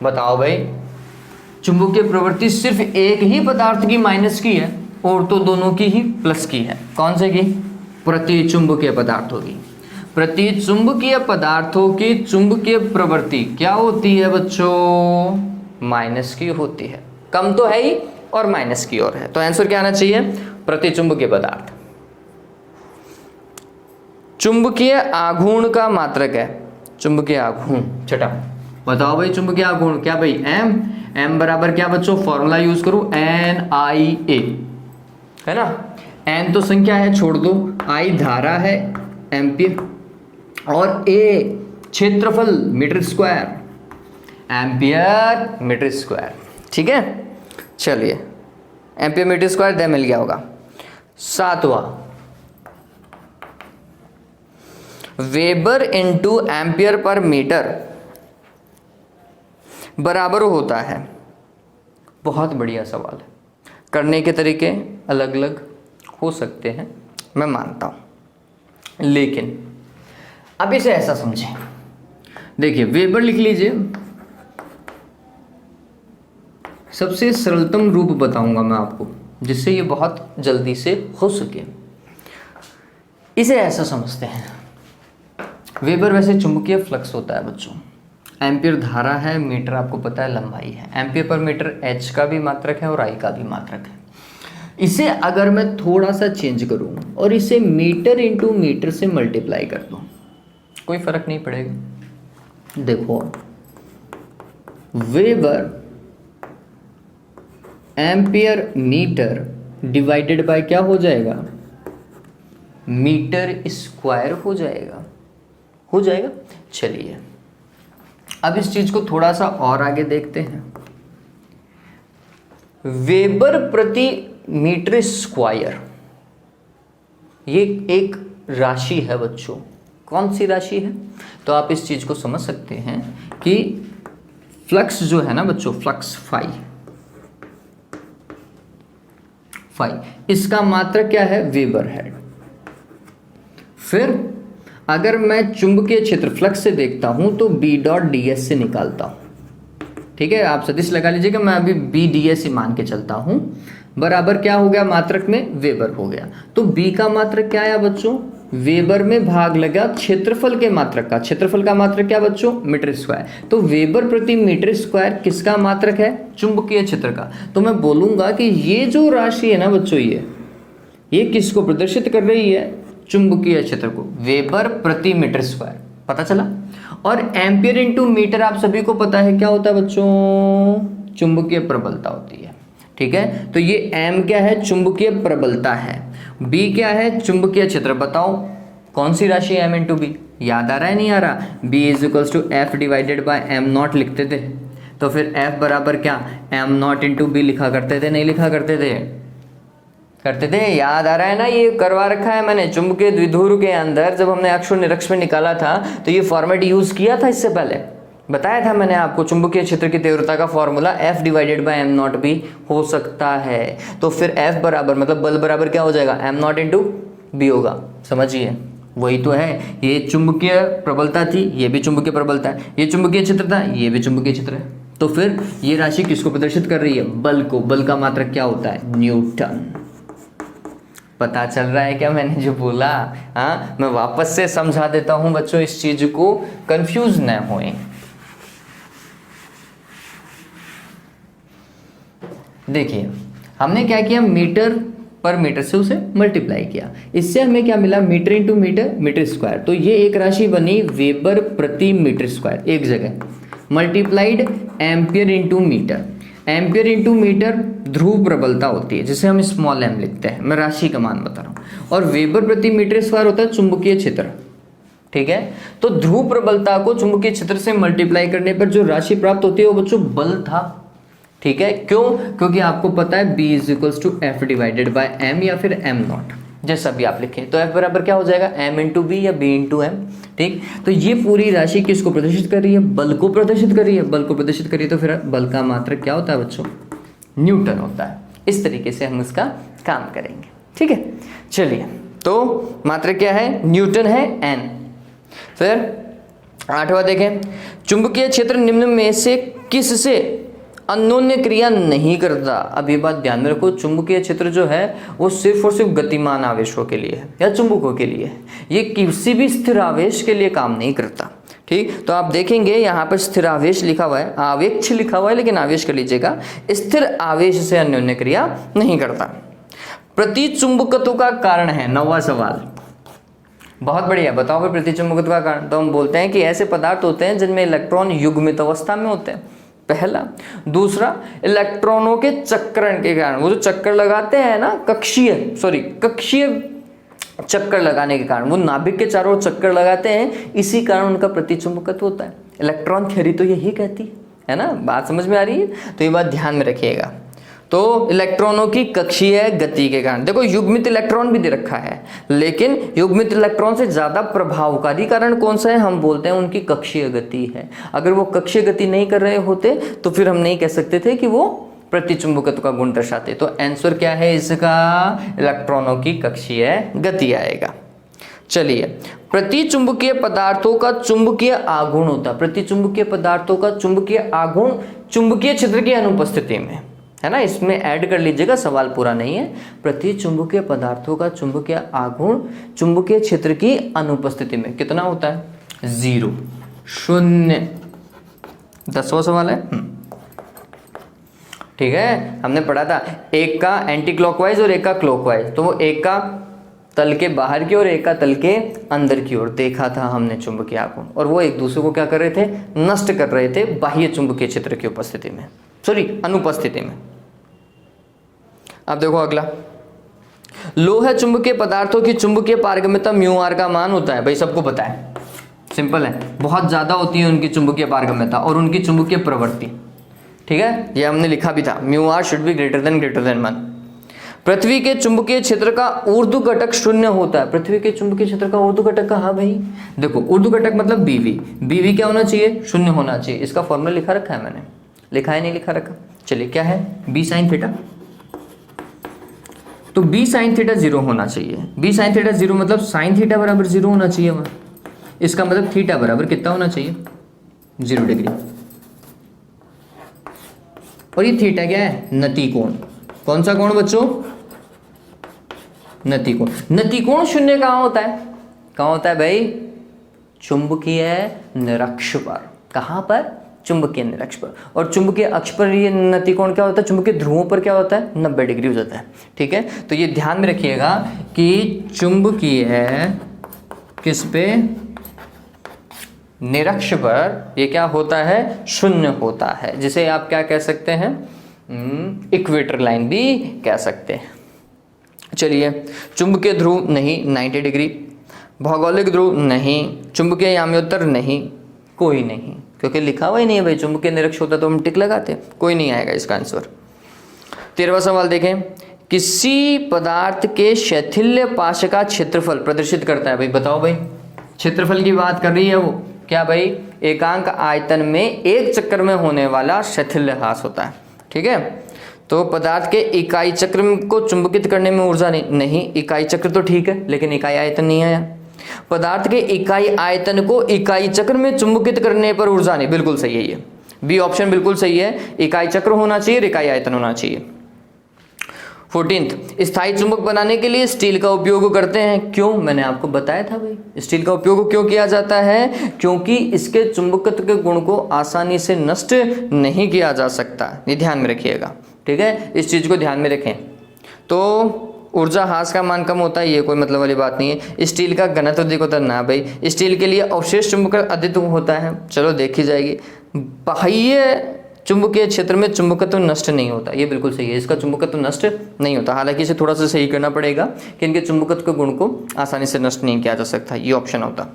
Speaker 1: बताओ भाई। चुंबकीय प्रवृत्ति सिर्फ एक ही पदार्थ की माइनस की है, और तो दोनों की ही प्लस की है। कौन से की? प्रतिचुंबकीय पदार्थों की। प्रतिचुंबकीय पदार्थों की चुंबकीय प्रवृत्ति क्या होती है बच्चों? माइनस की होती है। कम तो है ही और माइनस की ओर है, तो आंसर क्या आना चाहिए? प्रतिचुंबकीय पदार्थ। चुंबकीय आघूर्ण का मात्रक है। चुंबकीय आघूर्ण, छठा बताओ भाई। चुंबकीय आघूर्ण क्या भाई? m बराबर क्या बच्चों? फॉर्मूला यूज करो, NIA, है ना। n तो संख्या है, छोड़ दो। I धारा है, एम्पियर, और A क्षेत्रफल metre square, ampere metre square, ठीक है। चलिए, एम्पियर मीटर स्क्वायर दे मिल गया होगा। 7वां, वेबर इंटू एम्पियर पर मीटर बराबर होता है। बहुत बढ़िया सवाल है। करने के तरीके अलग अलग हो सकते हैं, मैं मानता हूं, लेकिन अब इसे ऐसा समझें। देखिए, वेबर लिख लीजिए, सबसे सरलतम रूप बताऊंगा मैं आपको, जिससे ये बहुत जल्दी से हो सके। इसे ऐसा समझते हैं, वेबर वैसे चुंबकीय फ्लक्स होता है बच्चों, एम्पियर धारा है, मीटर आपको पता है लंबाई है, एम्पियर पर मीटर एच का भी मात्रक है और आई का भी मात्रक है। इसे अगर मैं थोड़ा सा चेंज करूं और इसे मीटर इंटू मीटर से मल्टीप्लाई कर दूं, कोई फर्क नहीं पड़ेगा। देखो, weber ampere metre divided by क्या हो जाएगा, मीटर स्क्वायर हो जाएगा, हो जाएगा। चलिए अब इस चीज को थोड़ा सा और आगे देखते हैं। वेबर प्रति मीटर स्क्वायर, ये एक राशि है बच्चों। कौन सी राशि है? तो आप इस चीज को समझ सकते हैं कि फ्लक्स जो है ना बच्चों, फ्लक्स फाई, इसका मात्रक क्या है, वेबर है। फिर अगर मैं चुंबकीय क्षेत्र फ्लक्स से देखता हूं तो बी डॉट डी एस से निकालता हूं, ठीक है, आप सदिश लगा लीजिएगा, मैं अभी बी डी एस ही मान के चलता हूं, बराबर क्या हो गया, मात्रक में वेबर हो गया। तो बी का मात्रक क्या आया बच्चों, वेबर में भाग लगा क्षेत्रफल के मात्रक का, क्षेत्रफल का मात्रक क्या बच्चों, मीटर स्क्वायर। तो वेबर प्रति मीटर स्क्वायर किसका मात्रक है, चुंबकीय क्षेत्र का। तो मैं बोलूंगा कि ये जो राशि है ना बच्चों, ये किसको प्रदर्शित कर रही है, चुंबकीय क्षेत्र को, वेबर प्रति मीटर स्क्वायर, पता चला। और एम्पियर इंटू मीटर आप सभी को पता है क्या होता है बच्चों, चुंबकीय प्रबलता होती है, ठीक है। तो ये एम क्या है, चुंबकीय प्रबलता है, बी क्या है, चुंबकीय क्षेत्र। बताओ कौन सी राशि है, एम इंटू बी, याद आ रहा है नहीं आ रहा, B is equals to F divided by M naught लिखते थे, तो फिर एफ बराबर क्या, एम नॉट इंटू बी लिखा करते थे, नहीं लिखा करते थे, करते थे, याद आ रहा है ना, ये करवा रखा है मैंने। चुंबकीय द्विध्रुव के अंदर जब हमने अक्षो निरक्ष में निकाला था तो ये फॉर्मेट यूज किया था, इससे पहले बताया था मैंने आपको, चुंबकीय क्षेत्र की तीव्रता का formula F divided by M not भी हो सकता है। तो फिर F बराबर मतलब बल बराबर क्या हो जाएगा, एम नॉट इंटू बी होगा, समझिए वही तो है। ये चुंबकीय प्रबलता थी, ये भी चुंबकीय प्रबलता है, ये चुंबकीय क्षेत्र था, ये भी चुंबकीय क्षेत्र है। तो फिर ये राशि किसको प्रदर्शित कर रही है, बल को। बल का मात्रक क्या होता है, न्यूटन। पता चल रहा है क्या मैंने जो बोला, हाँ, मैं वापस से समझा देता हूं बच्चों, इस चीज को कंफ्यूज न होए। देखिए हमने क्या किया, मीटर पर मीटर से उसे मल्टीप्लाई किया, इससे हमें क्या मिला, metre into metre, metre square. तो ये एक राशि बनी वेबर प्रति मीटर स्क्वायर एक जगह, multiplied ampere into metre. Ampere into metre ध्रुव प्रबलता होती है, जिसे हम स्मॉल एम लिखते हैं, मैं राशि का मान बता रहा हूँ। और वेबर प्रति मीटर स्क्वायर होता है चुंबकीय क्षेत्र, ठीक है। तो ध्रुव प्रबलता को चुंबकीय क्षेत्र से मल्टीप्लाई करने पर जो राशि प्राप्त होती है वो बच्चों बल था, ठीक है। क्यों, क्योंकि आपको पता है B is equals to F divided by M या फिर एम नॉट, जैसा भी आप लिखें। तो F बराबर क्या हो जाएगा, m इंटू बी या B इंटू एम, ठीक। तो ये पूरी राशि किसको प्रदर्शित कर रही है, बल को प्रदर्शित कर रही है, बल को प्रदर्शित कर रही है। तो फिर बल का मात्रक क्या होता है बच्चों, न्यूटन होता है। इस तरीके से हम इसका काम करेंगे, ठीक है। चलिए, तो मात्रक क्या है, न्यूटन है, n। फिर 8वां देखें, चुंबकीय क्षेत्र निम्न में से किससे अन्योन्य क्रिया नहीं करता। अब ये बात ध्यान में रखो, चुंबकीय क्षेत्र जो है वो सिर्फ और सिर्फ गतिमान आवेशों के लिए है या चुंबकों के लिए है, ये किसी भी स्थिर आवेश के लिए काम नहीं करता, ठीक। तो आप देखेंगे यहाँ पर स्थिर आवेश लिखा हुआ है, आवेश लिखा हुआ है, लेकिन आवेश कर लीजिएगा, स्थिर आवेश से अन्योन्य क्रिया नहीं करता। प्रतिचुंबकत्व का कारण है, 9वां सवाल, बहुत बढ़िया। बताओ भाई प्रतिचुंबकत्व का कारण। तो हम बोलते हैं कि ऐसे पदार्थ होते हैं जिनमें इलेक्ट्रॉन युग्मित अवस्था में होते हैं, पहला। दूसरा, इलेक्ट्रॉनों के चक्रण के कारण, वो जो चक्कर लगाते हैं ना, कक्षीय चक्कर लगाने के कारण, वो नाभिक के चारों ओर चक्कर लगाते हैं, इसी कारण उनका प्रतिचुंबकत्व होता है। इलेक्ट्रॉन थ्योरी तो यही कहती है ना, बात समझ में आ रही है। तो ये बात ध्यान में रखिएगा। तो इलेक्ट्रॉनों की कक्षीय गति के कारण, देखो युग्मित इलेक्ट्रॉन भी दे रखा है, लेकिन युग्मित इलेक्ट्रॉन से ज्यादा प्रभावकारी कारण कौन सा है, हम बोलते हैं उनकी कक्षीय गति है। अगर वो कक्षीय गति नहीं कर रहे होते तो फिर हम नहीं कह सकते थे कि वो प्रतिचुंबकत्व का गुण दर्शाते। तो आंसर क्या है इसका, इलेक्ट्रॉनों की कक्षीय गति आएगा। चलिए, प्रतिचुंबकीय पदार्थों का चुंबकीय आघूर्ण होता है। प्रतिचुंबकीय पदार्थों का चुंबकीय आघूर्ण चुंबकीय क्षेत्र की अनुपस्थिति में, है ना, इसमें ऐड कर लीजिएगा, सवाल पूरा नहीं है। प्रति चुंबकीय पदार्थों का चुंबकीय आघूर्ण चुंबकीय क्षेत्र की अनुपस्थिति में कितना होता है? 0, 0। 10वां सवाल है। ठीक है, हमने पढ़ा था एक का एंटी क्लॉकवाइज और एक का क्लॉकवाइज, तो वो एक का तल के बाहर की ओर, एक का तल के अंदर की ओर देखा था हमने चुंबकीय आघूर्ण, और वो एक दूसरे को क्या कर रहे थे? नष्ट कर रहे थे बाह्य चुंबकीय क्षेत्र की उपस्थिति में, सॉरी अनुपस्थिति में। अब देखो अगला, लोह चुंबकीय पदार्थों की चुंबकीय पारगम्यता μr का मान होता है, भाई सबको पता है, सिंपल है, बहुत ज्यादा होती है उनकी चुंबकीय पारगम्यता और उनकी चुंबकीय प्रवृत्ति। ठीक है, ये हमने लिखा भी था, μr should be greater than 1। पृथ्वी के चुंबकीय क्षेत्र का ऊर्ध्व घटक 0 होता है। पृथ्वी के चुंबकीय क्षेत्र का ऊर्ध्व घटक का, हाँ भाई देखो ऊर्ध्व घटक मतलब बीवी, बीवी क्या होना चाहिए? 0 होना चाहिए। इसका फॉर्मूला लिखा रखा है मैंने, लिखा है नहीं लिखा रखा? चलिए क्या है? बी साइन थीटा, तो बी साइन थीटा 0 होना चाहिए। बी साइन थीटा 0 मतलब साइन थीटा बराबर 0 होना चाहिए वहाँ। इसका मतलब थीटा बराबर कितना होना चाहिए? 0 डिग्री। और ये थीटा क्या है? नति कोण। कौन सा कोण बच्चों? नति कोण। नति कोण 0 कहाँ होता है? कहाँ होता है भाई? चुंबकीय निरक्ष पर। कहाँ पर? चुंबकीय निरक्ष पर। और चुंबकीय अक्ष पर ये नति कोण क्या होता है? चुंबकीय ध्रुवों पर क्या होता है? 90 डिग्री हो जाता है। ठीक है, तो ये ध्यान में रखिएगा कि चुंबकीय किस पे? निरक्ष पर ये क्या होता है? 0 होता है, जिसे आप क्या कह सकते हैं? इक्वेटर लाइन भी कह सकते हैं। चलिए, चुंबकीय ध्रुव नहीं 90 डिग्री, भौगोलिक ध्रुव नहीं, चुंबकीय याम्योत्तर नहीं, कोई नहीं, क्योंकि लिखा हुआ ही नहीं है भाई। चुंबकीय निरक्ष होता तो हम टिक लगाते, कोई नहीं आएगा इसका आंसर। 13वां सवाल देखें, किसी पदार्थ के शैथिल्य पाश का क्षेत्रफल प्रदर्शित करता है। भाई बताओ भाई, क्षेत्रफल की बात कर रही है वो, क्या भाई? एकांक आयतन में एक चक्कर में होने वाला शैथिल्य ह्रास होता है। ठीक है, तो पदार्थ के इकाई चक्र को चुंबकित करने में ऊर्जा नहीं, इकाई चक्र तो ठीक है, लेकिन इकाई आयतन नहीं आया। पदार्थ के इकाई आयतन को इकाई चक्र में चुंबकित करने पर ऊर्जा नहीं, बिल्कुल सही है ये, बी ऑप्शन बिल्कुल सही है। इकाई चक्र होना चाहिए, इकाई आयतन होना चाहिए। 14, स्थायी चुंबक बनाने के लिए स्टील का उपयोग करते हैं। क्यों? मैंने आपको बताया था भाई, स्टील का उपयोग क्यों किया जाता है? क्योंकि इसके चुंबकत्व के गुण को आसानी से नष्ट नहीं किया जा सकता। ये ध्यान में रखिएगा, ठीक है, इस चीज को ध्यान में रखें। तो ऊर्जा ह्रास का मान कम होता है, ये कोई मतलब वाली बात नहीं है। स्टील का घनत्व अधिक होता है ना भाई, स्टील के लिए अवशेष चुंबक अधिक होता है, चलो देखी जाएगी। बाह्य चुंबकीय क्षेत्र में चुंबकत्व नष्ट नहीं होता, ये बिल्कुल सही है, इसका चुंबकत्व नष्ट नहीं होता। हालांकि इसे थोड़ा सा सही करना पड़ेगा कि इनके चुंबकत्व के गुण को आसानी से नष्ट नहीं किया जा सकता, ये ऑप्शन होता।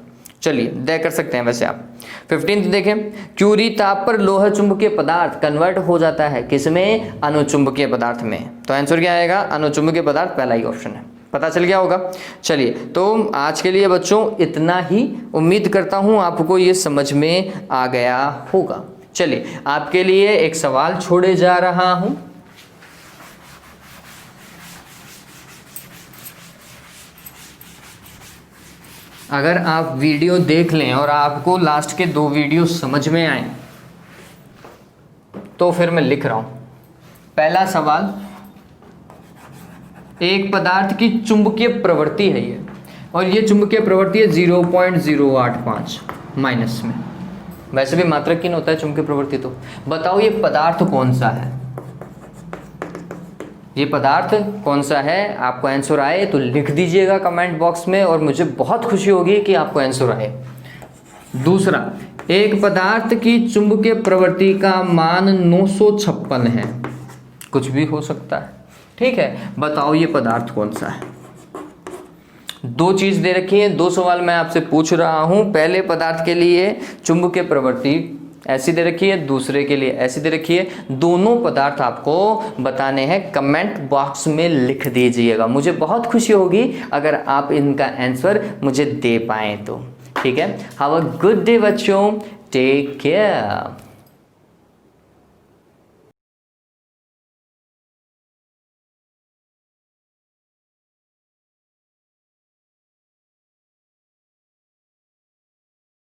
Speaker 1: चलिए दे कर सकते हैं वैसे आप। 15 देखें, क्यूरी ताप पर लोह चुंबकीय पदार्थ कन्वर्ट हो जाता है किसमें? अनुचुंबकीय पदार्थ में। तो आंसर क्या आएगा? अनुचुंबकीय पदार्थ, पहला ही ऑप्शन है। पता चल गया होगा। चलिए, तो आज के लिए बच्चों इतना ही। उम्मीद करता हूँ आपको ये समझ में आ गया होगा। चलिए, आपके लिए एक सवाल छोड़े जा रहा हूं। अगर आप वीडियो देख लें और आपको लास्ट के 2 वीडियो समझ में आए तो फिर मैं लिख रहा हूं। पहला सवाल, एक पदार्थ की चुंबकीय प्रवृत्ति है ये, और ये चुंबकीय प्रवृत्ति है 0.085 माइनस में। वैसे भी मात्रकीन होता है चुंबकीय प्रवृत्ति। तो बताओ ये पदार्थ कौन सा है? ये पदार्थ कौन सा है? आपको आंसर आए तो लिख दीजिएगा कमेंट बॉक्स में, और मुझे बहुत खुशी होगी कि आपको आंसर आए। दूसरा, एक पदार्थ की चुंबकीय प्रवृत्ति का मान 956 है, कुछ भी हो सकता है, ठीक है। बताओ ये पदार्थ कौन सा है? 2 चीज दे रखी है, 2 सवाल मैं आपसे पूछ रहा हूं। पहले पदार्थ के लिए चुंबकीय प्रवृत्ति ऐसी दे रखी है, दूसरे के लिए ऐसी दे रखी है। दोनों पदार्थ आपको बताने हैं, कमेंट बॉक्स में लिख दीजिएगा। मुझे बहुत खुशी होगी अगर आप इनका आंसर मुझे दे पाएं तो, ठीक है। हैव अ गुड डे बच्चों, टेक केयर।